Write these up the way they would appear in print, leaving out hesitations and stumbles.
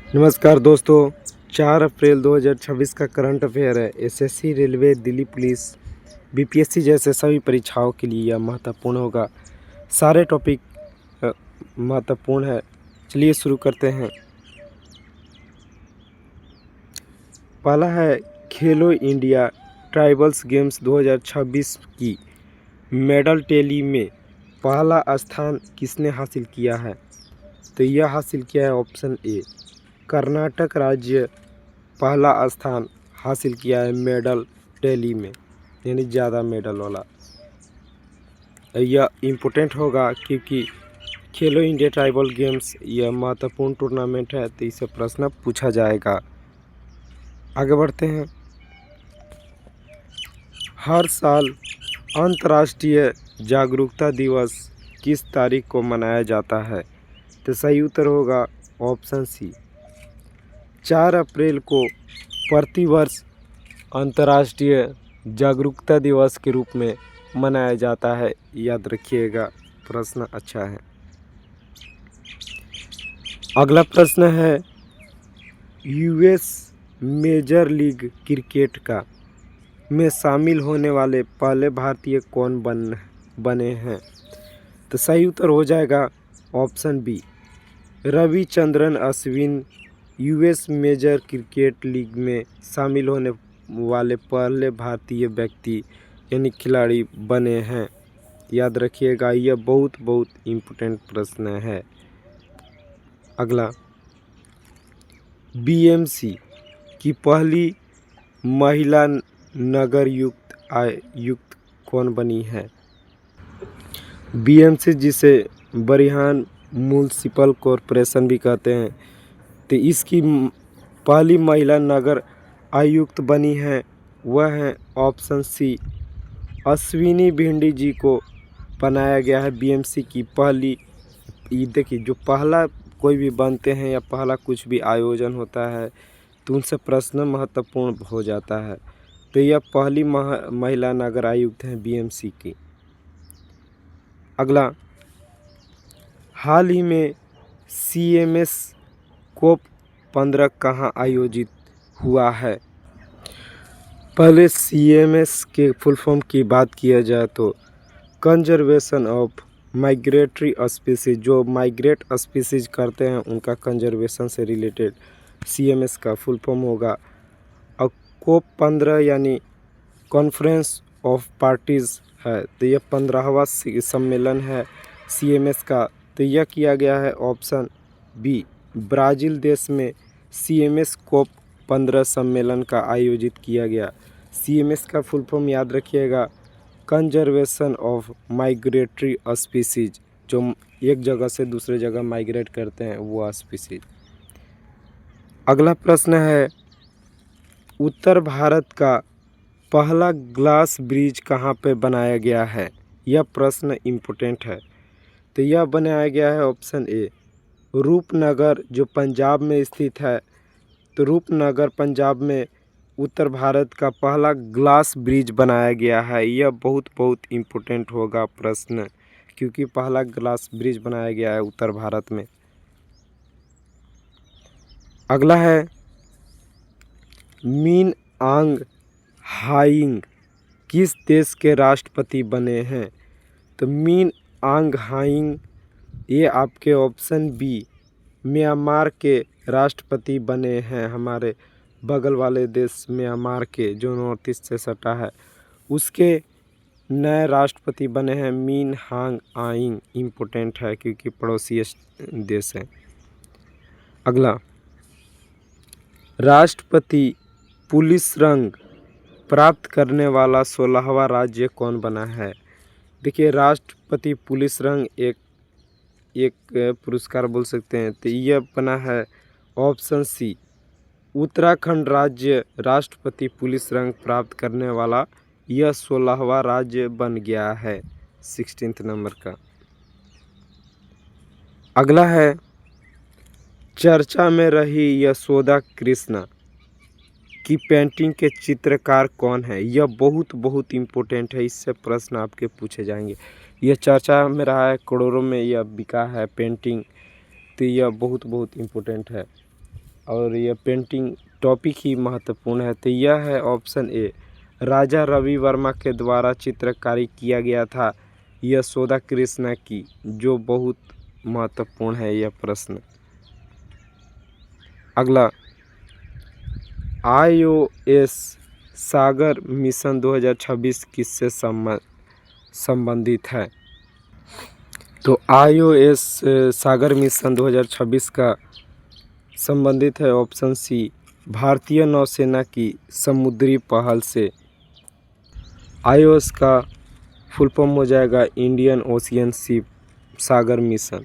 नमस्कार दोस्तों। 4 अप्रैल 2026 का करंट अफेयर है। SSC, railway, Delhi police, BPSC जैसे सभी परीक्षाओं के लिए यह महत्वपूर्ण होगा। सारे टॉपिक महत्वपूर्ण है। चलिए शुरू करते हैं। पहला है खेलो इंडिया ट्राइबल्स गेम्स 2026 की मेडल टैली में पहला स्थान किसने हासिल किया है? तो यह हासिल किया है ऑप्शन ए, कर्नाटक राज्य पहला स्थान हासिल किया है मेडल टैली में, यानी ज़्यादा मेडल वाला। यह इम्पोर्टेंट होगा क्योंकि खेलो इंडिया ट्राइबल गेम्स यह महत्वपूर्ण टूर्नामेंट है, तो इससे प्रश्न पूछा जाएगा। आगे बढ़ते हैं। हर साल अंतर्राष्ट्रीय जागरूकता दिवस किस तारीख को मनाया जाता है? तो सही उत्तर होगा ऑप्शन सी, 4 अप्रैल को प्रतिवर्ष अंतर्राष्ट्रीय जागरूकता दिवस के रूप में मनाया जाता है। याद रखिएगा, प्रश्न अच्छा है। अगला प्रश्न है यूएस मेजर लीग क्रिकेट का में शामिल होने वाले पहले भारतीय कौन बने हैं? तो सही उत्तर हो जाएगा option B, Ravichandran Ashwin US major cricket league में शामिल होने वाले पहले भारतीय व्यक्ति यानी खिलाड़ी बने हैं। याद रखिएगा, यह बहुत इम्पोर्टेंट प्रश्न है। अगला, बीएमसी की पहली महिला नगर आयुक्त कौन बनी है? बीएमसी जिसे बरिहान म्युनिसिपल कॉरपोरेशन भी कहते हैं, तो इसकी पहली महिला नगर आयुक्त बनी है वह है ऑप्शन सी, अश्विनी भिंडी जी को बनाया गया है बीएमसी की पहली। ये देखिए, जो पहला कोई भी बनते हैं या पहला कुछ भी आयोजन होता है तो उनसे प्रश्न महत्वपूर्ण हो जाता है, तो यह पहली महिला नगर आयुक्त हैं बीएमसी की। अगला, हाल ही में सीएमएस कोप 15 कहाँ आयोजित हुआ है? पहले सीएमएस के फुल फॉर्म की बात किया जाए तो कंजर्वेशन ऑफ माइग्रेटरी स्पीसीज, जो माइग्रेट स्पीसीज करते हैं उनका कंजर्वेशन से रिलेटेड सीएमएस का फुल फॉर्म होगा। और कोप 15 यानी कॉन्फ्रेंस ऑफ पार्टीज़ है, तो यह 15वां सम्मेलन है सीएमएस का। तो यह किया गया है ऑप्शन बी, ब्राज़ील देश में सीएमएस कोप 15 सम्मेलन का आयोजित किया गया। सीएमएस का फुल फॉर्म याद रखिएगा, कंजर्वेशन ऑफ माइग्रेटरी स्पीसीज, जो एक जगह से दूसरे जगह माइग्रेट करते हैं वो स्पीसीज। अगला प्रश्न है उत्तर भारत का पहला ग्लास ब्रिज कहाँ पे बनाया गया है? यह प्रश्न इम्पोर्टेंट है। तो यह बनाया गया है ऑप्शन ए, रूपनगर जो पंजाब में स्थित है। तो रूपनगर पंजाब में उत्तर भारत का पहला ग्लास ब्रिज बनाया गया है। यह बहुत इम्पोर्टेंट होगा प्रश्न, क्योंकि पहला ग्लास ब्रिज बनाया गया है उत्तर भारत में। अगला है मिन आंग हाइंग किस देश के राष्ट्रपति बने हैं? तो मिन आंग हाइंग ये आपके ऑप्शन बी, म्यांमार के राष्ट्रपति बने हैं। हमारे बगल वाले देश म्यांमार के, जो नॉर्थ ईस्ट से सटा है, उसके नए राष्ट्रपति बने हैं मिन आंग हाइंग। इम्पोर्टेंट है क्योंकि पड़ोसी देश है। अगला, राष्ट्रपति पुलिस रंग प्राप्त करने वाला 16वां राज्य कौन बना है? देखिए, राष्ट्रपति पुलिस रंग एक पुरस्कार बोल सकते हैं, तो यह बना है ऑप्शन सी, उत्तराखंड राज्य राष्ट्रपति पुलिस रंग प्राप्त करने वाला यह 16वां राज्य बन गया है, 16th नंबर का। अगला है चर्चा में रही यशोदा कृष्णा की पेंटिंग के चित्रकार कौन है? यह बहुत इम्पोर्टेंट है, इससे प्रश्न आपके पूछे जाएंगे। यह चर्चा में रहा है, करोड़ों में यह बिका है पेंटिंग, तो यह बहुत इम्पोर्टेंट है। और यह पेंटिंग टॉपिक ही महत्वपूर्ण है। तो यह है ऑप्शन ए, राजा रवि वर्मा के द्वारा चित्रकारी किया गया था यशोदा कृष्णा की, जो बहुत महत्वपूर्ण है यह प्रश्न। अगला, iOS सागर मिशन 2026 किससे संबंधित है? तो iOS सागर मिशन 2026 का संबंधित है ऑप्शन सी, भारतीय नौसेना की समुद्री पहल से। iOS का फुल फॉर्म हो जाएगा इंडियन ओशियन शिप सागर मिशन।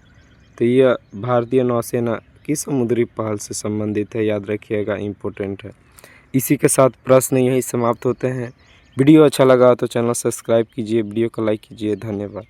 तो यह भारतीय नौसेना की समुद्री पहल से संबंधित है, याद रखिएगा, इम्पोर्टेंट है। इसी के साथ प्रश्न यहीं समाप्त होते हैं। वीडियो अच्छा लगा तो चैनल सब्सक्राइब कीजिए, वीडियो को लाइक कीजिए। धन्यवाद।